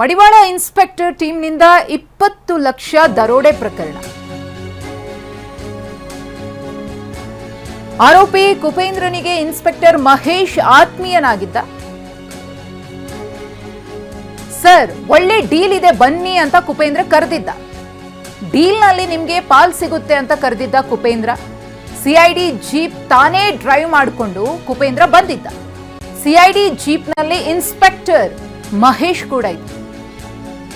ಮಡಿವಾಳ inspector ಟೀಮ್ನಿಂದ 20 lakh ದರೋಡೆ ಪ್ರಕರಣ. ಆರೋಪಿ ಕುಪೇಂದ್ರನಿಗೆ ಇನ್ಸ್ಪೆಕ್ಟರ್ ಮಹೇಶ್ ಆತ್ಮೀಯನಾಗಿದ್ದ. ಸರ್, ಒಳ್ಳೆ ಡೀಲ್ ಇದೆ ಬನ್ನಿ ಅಂತ ಕುಪೇಂದ್ರ ಕರೆದಿದ್ದ. ಡೀಲ್ನಲ್ಲಿ ನಿಮ್ಗೆ ಪಾಲ್ ಸಿಗುತ್ತೆ ಅಂತ ಕರೆದಿದ್ದ ಕುಪೇಂದ್ರ. ಸಿಐಡಿ ಜೀಪ್ ತಾನೇ ಡ್ರೈವ್ ಮಾಡಿಕೊಂಡು ಕುಪೇಂದ್ರ ಬಂದಿದ್ದ. ಸಿಐಡಿ ಜೀಪ್ನಲ್ಲಿ ಇನ್ಸ್ಪೆಕ್ಟರ್ ಮಹೇಶ್ ಕೂಡ ಇದ್ದ.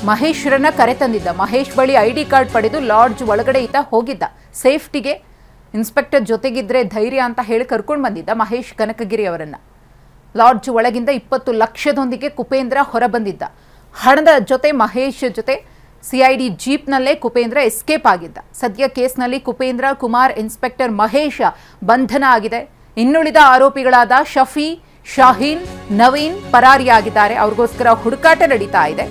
ಮಹೇಶ್ರನ್ನ ಕರೆ ತಂದಿದ್ದ. ಮಹೇಶ್ ಬಳಿ ಐಡಿ ಕಾರ್ಡ್ ಪಡೆದು ಲಾಡ್ಜ್ ಒಳಗಡೆ ಈತ ಹೋಗಿದ್ದ. ಸೇಫ್ಟಿಗೆ ಇನ್ಸ್ಪೆಕ್ಟರ್ ಜೊತೆಗಿದ್ರೆ ಧೈರ್ಯ ಅಂತ ಹೇಳಿ ಕರ್ಕೊಂಡು ಬಂದಿದ್ದ ಮಹೇಶ್ ಕನಕಗಿರಿ ಅವರನ್ನ. ಲಾಡ್ಜ್ ಒಳಗಿಂದ 20 ಲಕ್ಷದೊಂದಿಗೆ ಕುಪೇಂದ್ರ ಹೊರ ಬಂದಿದ್ದ. ಹಣದ ಜೊತೆ ಮಹೇಶ್ ಜೊತೆ ಸಿಐಡಿ ಜೀಪ್ನಲ್ಲೇ ಕುಪೇಂದ್ರ ಎಸ್ಕೇಪ್ ಆಗಿದ್ದ. ಸದ್ಯ ಕೇಸ್ನಲ್ಲಿ ಕುಪೇಂದ್ರ, ಕುಮಾರ್, ಇನ್ಸ್ಪೆಕ್ಟರ್ ಮಹೇಶ್ ಬಂಧನ ಆಗಿದೆ. ಇನ್ನುಳಿದ ಆರೋಪಿಗಳಾದ ಶಫಿ, ಶಾಹೀನ್, ನವೀನ್ ಪರಾರಿಯಾಗಿದ್ದಾರೆ. ಅವ್ರಿಗೋಸ್ಕರ ಹುಡುಕಾಟ ನಡೀತಾ ಇದೆ.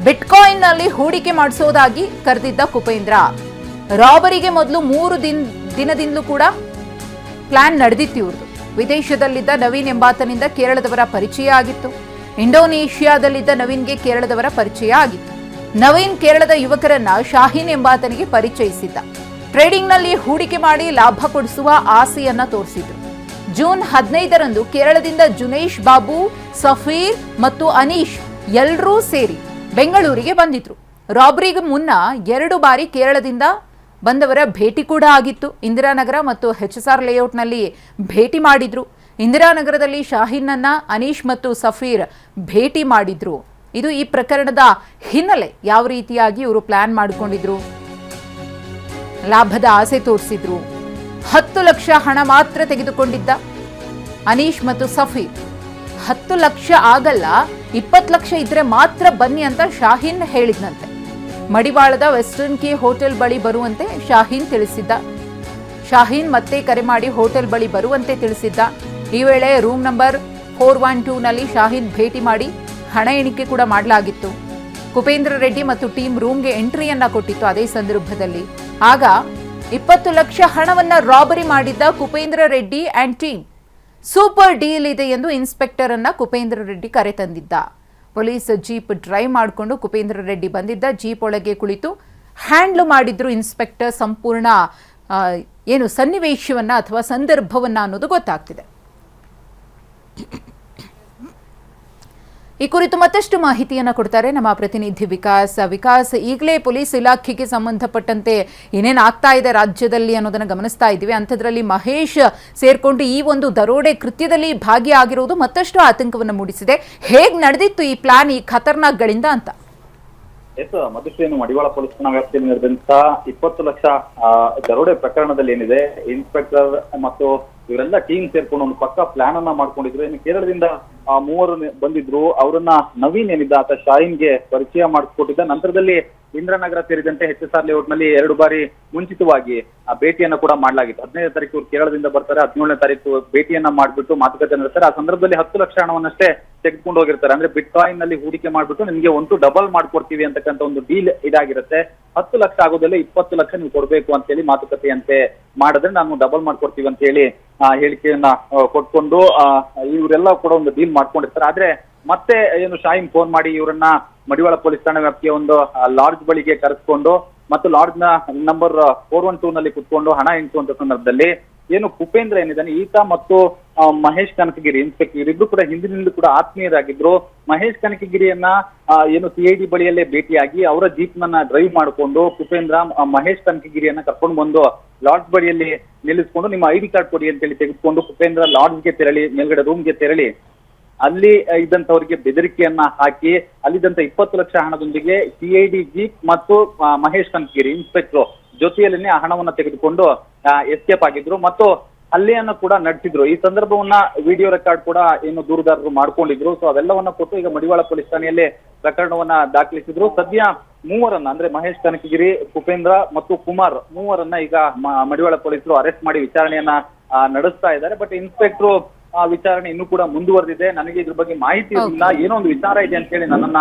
ಬಿಟ್ಕಾಯಿನ್ ನಲ್ಲಿ ಹೂಡಿಕೆ ಮಾಡಿಸೋದಾಗಿ ಕರೆದಿದ್ದ ಕುಪೇಂದ್ರ. ರಾಬರಿಗೆ ಮೊದಲು 3 ದಿನದಿಂದಲೂ ಕೂಡ ಪ್ಲಾನ್ ನಡೆದಿತ್ತು ಇವ್ರದ್ದು. ವಿದೇಶದಲ್ಲಿದ್ದ ನವೀನ್ ಎಂಬಾತನಿಂದ ಕೇರಳದವರ ಪರಿಚಯ ಆಗಿತ್ತು. ಇಂಡೋನೇಷಿಯಾದಲ್ಲಿದ್ದ ನವೀನ್ಗೆ ಕೇರಳದವರ ಪರಿಚಯ ಆಗಿತ್ತು. ನವೀನ್ ಕೇರಳದ ಯುವಕರನ್ನ ಶಾಹೀನ್ ಎಂಬಾತನಿಗೆ ಪರಿಚಯಿಸಿದ್ದ. ಟ್ರೇಡಿಂಗ್ ನಲ್ಲಿ ಹೂಡಿಕೆ ಮಾಡಿ ಲಾಭ ಕೊಡಿಸುವ ಆಸೆಯನ್ನ ತೋರಿಸಿದ್ರು. ಜೂನ್ 15ರಂದು ಕೇರಳದಿಂದ ಜುನೇಶ್ ಬಾಬು, ಸಫೀರ್ ಮತ್ತು ಅನೀಶ್ ಎಲ್ಲರೂ ಸೇರಿ ಬೆಂಗಳೂರಿಗೆ ಬಂದಿದ್ರು. ರಾಬರಿಗೆ ಮುನ್ನ 2 ಬಾರಿ ಕೇರಳದಿಂದ ಬಂದವರ ಭೇಟಿ ಕೂಡ ಆಗಿತ್ತು. ಇಂದಿರಾನಗರ ಮತ್ತು HSR ಲೇಔಟ್ನಲ್ಲಿ ಭೇಟಿ ಮಾಡಿದ್ರು. ಇಂದಿರಾನಗರದಲ್ಲಿ ಶಾಹೀನ್ನನ್ನ ಅನೀಶ್ ಮತ್ತು ಸಫೀರ್ ಭೇಟಿ ಮಾಡಿದ್ರು. ಇದು ಈ ಪ್ರಕರಣದ ಹಿನ್ನೆಲೆ. ಯಾವ ರೀತಿಯಾಗಿ ಇವರು ಪ್ಲಾನ್ ಮಾಡಿಕೊಂಡಿದ್ರು, ಲಾಭದ ಆಸೆ ತೋರಿಸಿದ್ರು. 10 ಲಕ್ಷ ಹಣ ಮಾತ್ರ ತೆಗೆದುಕೊಂಡಿದ್ದ ಅನೀಶ್ ಮತ್ತು ಸಫೀರ್. 10 ಲಕ್ಷ ಆಗಲ್ಲ, 20 ಲಕ್ಷ ಇದ್ರೆ ಮಾತ್ರ ಬನ್ನಿ ಅಂತ ಶಾಹೀನ್ ಹೇಳಿದ್ನಂತೆ. ಮಡಿವಾಳದ ವೆಸ್ಟರ್ನ್ ಕೇ ಹೋಟೆಲ್ ಬಳಿ ಬರುವಂತೆ ಶಾಹೀನ್ ತಿಳಿಸಿದ್ದ. ಶಾಹೀನ್ ಮತ್ತೆ ಕರೆ ಮಾಡಿ ಹೋಟೆಲ್ ಬಳಿ ಬರುವಂತೆ ತಿಳಿಸಿದ್ದ. ಈ ವೇಳೆ ರೂಮ್ ನಂಬರ್ 412ನಲ್ಲಿ ಶಾಹೀನ್ ಭೇಟಿ ಮಾಡಿ ಹಣ ಎಣಿಕೆ ಕೂಡ ಮಾಡಲಾಗಿತ್ತು. ಕುಪೇಂದ್ರ ರೆಡ್ಡಿ ಮತ್ತು ಟೀಮ್ ರೂಮ್ಗೆ ಎಂಟ್ರಿಯನ್ನ ಕೊಟ್ಟಿತ್ತು. ಅದೇ ಸಂದರ್ಭದಲ್ಲಿ ಆಗ 20 ಲಕ್ಷ ಹಣವನ್ನ ರಾಬರಿ ಮಾಡಿದ್ದ Kupendra Reddy and team. Super deal ಇದೆ ಎಂದು ಇನ್ಸ್ಪೆಕ್ಟರ್ ಅನ್ನ ಕುಪೇಂದ್ರ ರೆಡ್ಡಿ ಕರೆ ತಂದಿದ್ದ. ಪೊಲೀಸ್ ಜೀಪ್ ಡ್ರೈವ್ ಮಾಡಿಕೊಂಡು ಕುಪೇಂದ್ರ ರೆಡ್ಡಿ ಬಂದಿದ್ದ. ಜೀಪ್ ಒಳಗೆ ಕುಳಿತು ಹ್ಯಾಂಡ್ಲ್ ಮಾಡಿದ್ರು ಇನ್ಸ್ಪೆಕ್ಟರ್. ಸಂಪೂರ್ಣ ಸನ್ನಿವೇಶವನ್ನ ಅಥವಾ ಸಂದರ್ಭವನ್ನ ಅನ್ನೋದು ಗೊತ್ತಾಗ್ತಿದೆ. ಈ ಕುರಿತು ಮತ್ತಷ್ಟು ಮಾಹಿತಿಯನ್ನು ಕೊಡ್ತಾರೆ ನಮ್ಮ ಪ್ರತಿನಿಧಿ ವಿಕಾಸ್. ಈಗಲೇ ಪೊಲೀಸ್ ಇಲಾಖೆಗೆ ಸಂಬಂಧಪಟ್ಟಂತೆ ಏನೇನು ಆಗ್ತಾ ಇದೆ ರಾಜ್ಯದಲ್ಲಿ ಅನ್ನೋದನ್ನು ಗಮನಿಸ್ತಾ ಇದ್ದೀವಿ. ಅಂಥದ್ರಲ್ಲಿ ಮಹೇಶ್ ಸೇರ್ಕೊಂಡು ಈ ಒಂದು ದರೋಡೆ ಕೃತ್ಯದಲ್ಲಿ ಭಾಗಿಯಾಗಿರುವುದು ಮತ್ತಷ್ಟು ಆತಂಕವನ್ನು ಮೂಡಿಸಿದೆ. ಹೇಗೆ ನಡೆದಿತ್ತು ಈ ಪ್ಲಾನ್ ಈ ಖತರ್ನಾಕ್ಗಳಿಂದ ಅಂತ? ಮಧುಶ್ರೀ, ಮಡಿವಾಳ ಪೊಲೀಸ್ ಠಾಣಾ ವ್ಯಾಪ್ತಿಯಲ್ಲಿ ನಡೆದಂತಹ 20 ಲಕ್ಷ ದರೋಡೆ ಪ್ರಕರಣದಲ್ಲಿ ಏನಿದೆ, ಇನ್ಸ್ಪೆಕ್ಟರ್ ಮತ್ತು ಇವರೆಲ್ಲ ಟೀಮ್ ಸೇರ್ಕೊಂಡು ಒಂದು ಪಕ್ಕ ಪ್ಲಾನ್ ಅನ್ನ ಮಾಡ್ಕೊಂಡಿದ್ರು. ಇನ್ನು ಕೇರಳದಿಂದ 3 ಬಂದಿದ್ರು. ಅವರನ್ನ ನವೀನ್ ಏನಿದ್ದ ಆತ ಶಾಹೀನ್ಗೆ ಪರಿಚಯ ಮಾಡಿಸ್ಕೊಟ್ಟಿದ್ದ. ನಂತರದಲ್ಲಿ ಇಂದಿರಾನಗರ ಸೇರಿದಂತೆ HSR ಲೇಔಟ್ ನಲ್ಲಿ 2 ಬಾರಿ ಮುಂಚಿತವಾಗಿ ಭೇಟಿಯನ್ನ ಕೂಡ ಮಾಡಲಾಗಿತ್ತು. 15ನೇ ತಾರೀಕು ಕೇರಳದಿಂದ ಬರ್ತಾರೆ, 17ನೇ ತಾರೀಕು ಭೇಟಿಯನ್ನ ಮಾಡ್ಬಿಟ್ಟು ಮಾತುಕತೆ ನಡೆಸ್ತಾರೆ. ಆ ಸಂದರ್ಭದಲ್ಲಿ 10 ಲಕ್ಷ ಹಣವನ್ನಷ್ಟೇ ತೆಗೆದುಕೊಂಡು ಹೋಗಿರ್ತಾರೆ. ಅಂದ್ರೆ ಬಿಟ್ ಕಾಯಿನ್ ನಲ್ಲಿ ಹೂಡಿಕೆ ಮಾಡ್ಬಿಟ್ಟು ನಿಮ್ಗೆ ಒಂದು ಡಬಲ್ ಮಾಡ್ಕೊಡ್ತೀವಿ ಅಂತಕ್ಕಂಥ ಒಂದು ಡೀಲ್ ಇದಾಗಿರುತ್ತೆ. 10 ಲಕ್ಷ ಆಗೋದಲ್ಲ, 20 ಲಕ್ಷ ನೀವು ಕೊಡ್ಬೇಕು ಅಂತ ಹೇಳಿ ಮಾತುಕತೆಯಂತೆ ಮಾಡಿದ್ರೆ ನಾನು ಡಬಲ್ ಮಾಡ್ಕೊಡ್ತೀವಿ ಅಂತ ಹೇಳಿ ಹೇಳಿಕೆಯನ್ನ ಕೊಟ್ಕೊಂಡು ಇವರೆಲ್ಲ ಕೂಡ ಒಂದು ಡೀಲ್ ಮಾಡ್ಕೊಂಡಿರ್ತಾರೆ. ಆದ್ರೆ ಮತ್ತೆ ಶಾಹೀನ್ ಫೋನ್ ಮಾಡಿ ಇವರನ್ನ ಮಡಿವಾಳ ಪೊಲೀಸ್ ಠಾಣಾ ವ್ಯಾಪ್ತಿಯ ಒಂದು ಲಾಡ್ಜ್ ಬಳಿಗೆ ಕರೆಸ್ಕೊಂಡು ಮತ್ತು ಲಾಡ್ಜ್ ನ ನಂಬರ್ 412 ನಲ್ಲಿ ಕುತ್ಕೊಂಡು ಹಣ ಎಣಿಸುವಂತ ಸಂದರ್ಭದಲ್ಲಿ ಕುಪೇಂದ್ರ ಏನಿದ್ದಾನೆ ಈತ ಮತ್ತು ಮಹೇಶ್ ಕನಕಗಿರಿ ಇನ್ಸ್ಪೆಕ್ಟರ್ ಇವರಿಬ್ರು ಕೂಡ ಹಿಂದಿನಿಂದ ಕೂಡ ಆತ್ಮೀಯರಾಗಿದ್ರು. ಮಹೇಶ್ ಕನಕಗಿರಿಯನ್ನ ಸಿಐಡಿ ಬಳಿಯಲ್ಲೇ ಭೇಟಿಯಾಗಿ ಅವರ ಜೀಪ್ ನನ್ನ ಡ್ರೈವ್ ಮಾಡಿಕೊಂಡು ಕುಪೇಂದ್ರ ಮಹೇಶ್ ಕನಕಗಿರಿಯನ್ನ ಕರ್ಕೊಂಡು ಬಂದು ಲಾಡ್ಜ್ ಬಳಿಯಲ್ಲಿ ನಿಲ್ಲಿಸ್ಕೊಂಡು ನಿಮ್ಮ ಐಡಿ ಕಾರ್ಡ್ ಕೊಡಿ ಅಂತೇಳಿ ತೆಗೆದುಕೊಂಡು ಕುಪೇಂದ್ರ ಲಾಡ್ಜ್ಗೆ ತೆರಳಿ ಮೇಲ್ಗಡೆ ರೂಮ್ಗೆ ತೆರಳಿ ಅಲ್ಲಿ ಇದ್ದಂತವರಿಗೆ ಬೆದರಿಕೆಯನ್ನ ಹಾಕಿ ಅಲ್ಲಿದ್ದಂತ 20 ಲಕ್ಷ ಹಣದೊಂದಿಗೆ ಸಿಐಡಿ ಜೀಪ್ ಮತ್ತು ಮಹೇಶ್ ಕನಕಗಿರಿ ಇನ್ಸ್ಪೆಕ್ಟರ್ ಜೊತೆಯಲ್ಲೇನೆ ಆ ಹಣವನ್ನ ತೆಗೆದುಕೊಂಡು ಎಸ್ಕೇಪ್ ಆಗಿದ್ರು ಮತ್ತು ಹಲ್ಲೆಯನ್ನ ಕೂಡ ನಡೆಸಿದ್ರು. ಈ ಸಂದರ್ಭವನ್ನ ವಿಡಿಯೋ ರೆಕಾರ್ಡ್ ಕೂಡ ದೂರುದಾರರು ಮಾಡ್ಕೊಂಡಿದ್ರು. ಸೊ ಅವೆಲ್ಲವನ್ನ ಕೊಟ್ಟು ಈಗ ಮಡಿವಾಳ ಪೊಲೀಸ್ ಠಾಣೆಯಲ್ಲಿ ಪ್ರಕರಣವನ್ನ ದಾಖಲಿಸಿದ್ರು. ಸದ್ಯ 3ರನ್ನ ಅಂದ್ರೆ ಮಹೇಶ್ ಕನಕಗಿರಿ, ಕುಪೇಂದ್ರ ಮತ್ತು ಕುಮಾರ್ 3ರನ್ನ ಈಗ ಮಡಿವಾಳ ಪೊಲೀಸರು ಅರೆಸ್ಟ್ ಮಾಡಿ ವಿಚಾರಣೆಯನ್ನ ನಡೆಸ್ತಾ ಇದ್ದಾರೆ. ಬಟ್ ಇನ್ಸ್ಪೆಕ್ಟರ್ ವಿಚಾರಣೆ ಇನ್ನೂ ಕೂಡ ಮುಂದುವರೆದಿದೆ. ನನಗೆ ಇದ್ರ ಬಗ್ಗೆ ಮಾಹಿತಿ ಇರಲಿಲ್ಲ, ಏನೋ ಒಂದು ವಿಚಾರ ಇದೆ ಅಂತ ಹೇಳಿ ನನ್ನನ್ನ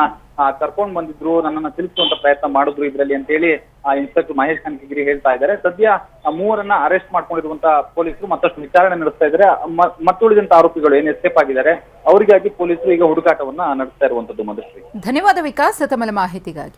ಕರ್ಕೊಂಡ್ ಬಂದಿದ್ರು, ನನ್ನನ್ನ ತಿಳಿಸುವಂತ ಪ್ರಯತ್ನ ಮಾಡಿದ್ರು ಇದ್ರಲ್ಲಿ ಅಂತ ಹೇಳಿ ಇನ್ಸ್ಪೆಕ್ಟರ್ ಮಹೇಶ್ ಕನಕಗಿರಿ ಹೇಳ್ತಾ ಇದ್ದಾರೆ. ಸದ್ಯ ಮೂವರನ್ನ ಅರೆಸ್ಟ್ ಮಾಡ್ಕೊಂಡಿರುವಂತ ಪೊಲೀಸರು ಮತ್ತಷ್ಟು ವಿಚಾರಣೆ ನಡೆಸ್ತಾ ಇದ್ದಾರೆ. ಮತ್ತುಳಿದಂತ ಆರೋಪಿಗಳು ಏನ್ ಎಸ್ಕೇಪ್ ಆಗಿದ್ದಾರೆ ಅವರಿಗಾಗಿ ಪೊಲೀಸರು ಈಗ ಹುಡುಕಾಟವನ್ನ ನಡೆಸ್ತಾ ಇರುವಂತದ್ದು. ಮಧುಶ್ರೀ, ಧನ್ಯವಾದ ವಿಕಾಸ್ ತಮ್ಮ ಮಾಹಿತಿಗಾಗಿ.